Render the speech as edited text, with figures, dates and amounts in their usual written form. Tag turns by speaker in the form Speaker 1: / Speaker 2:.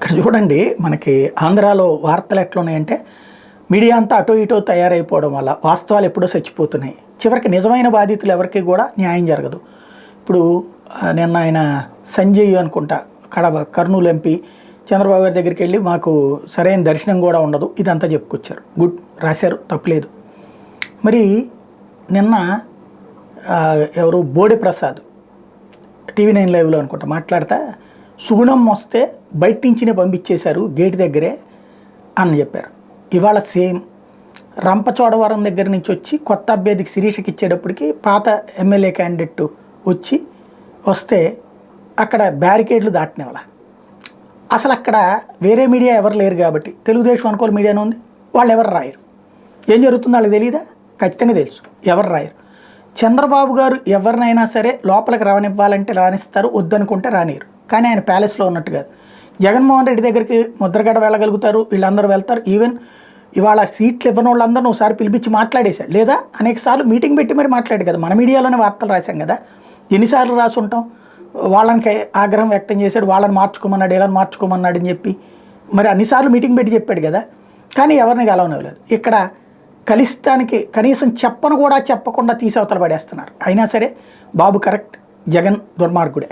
Speaker 1: ఇక్కడ చూడండి, మనకి ఆంధ్రాలో వార్తలు ఎట్లున్నాయంటే మీడియా అంతా అటో ఇటో తయారైపోవడం వల్ల వాస్తవాలు ఎప్పుడో చచ్చిపోతున్నాయి. చివరికి నిజమైన బాధితులు ఎవరికి కూడా న్యాయం జరగదు. ఇప్పుడు నిన్న ఆయన సంజయ్ అనుకుంటా కర్నూలు ఎంపీ చంద్రబాబు గారి దగ్గరికి వెళ్ళి మాకు సరైన దర్శనం కూడా ఉండదు ఇదంతా చెప్పుకొచ్చారు. గుడ్, రాశారు, తప్పలేదు. మరి నిన్న ఎవరు బోడే ప్రసాద్ TV9 లైవ్లో అనుకుంటా మాట్లాడతా సుగుణం వస్తే బయట నుంచినే పంపించేశారు గేట్ దగ్గరే అని చెప్పారు. ఇవాళ సేమ్ రంపచోడవరం దగ్గర నుంచి వచ్చి కొత్త అభ్యర్థికి శిరీషకి ఇచ్చేటప్పటికి పాత ఎమ్మెల్యే క్యాండిడేట్ వస్తే అక్కడ బ్యారికేడ్లు దాటినేవాళ్ళ. అసలు అక్కడ వేరే మీడియా ఎవరు లేరు కాబట్టి తెలుగుదేశం అనుకోని మీడియానే ఉంది. వాళ్ళు ఎవరు రాయరు. ఏం జరుగుతుందో వాళ్ళకి తెలియదా? ఖచ్చితంగా తెలుసు, ఎవరు రాయరు. చంద్రబాబు గారు ఎవరినైనా సరే లోపలికి రానివ్వాలంటే రానిస్తారు, వద్దనుకుంటే రానియరు. కానీ ఆయన ప్యాలెస్లో ఉన్నట్టు కాదు. జగన్మోహన్ రెడ్డి దగ్గరికి ముద్రగడ వెళ్ళగలుగుతారు, వీళ్ళందరూ వెళ్తారు. ఈవెన్ ఇవాళ సీట్లు ఇవ్వని వాళ్ళందరూ ఒకసారి పిలిపించి మాట్లాడేశాడు, లేదా అనేకసార్లు మీటింగ్ పెట్టి మరి మాట్లాడు కదా. మన మీడియాలోనే వార్తలు రాశాం కదా, ఎన్నిసార్లు రాసి ఉంటాం. వాళ్ళకి ఆగ్రహం వ్యక్తం చేశాడు, వాళ్ళని మార్చుకోమన్నాడు, ఇలా మార్చుకోమన్నాడు అని చెప్పి మరి అన్నిసార్లు మీటింగ్ పెట్టి చెప్పాడు కదా. కానీ ఎవరిని గెలవనివ్వలేదు. ఇక్కడ కలిస్తానికి కనీసం చెప్పను కూడా చెప్పకుండా తీసి అవతల పడేస్తున్నారు. అయినా సరే బాబు కరెక్ట్, జగన్ దుర్మార్గుడే.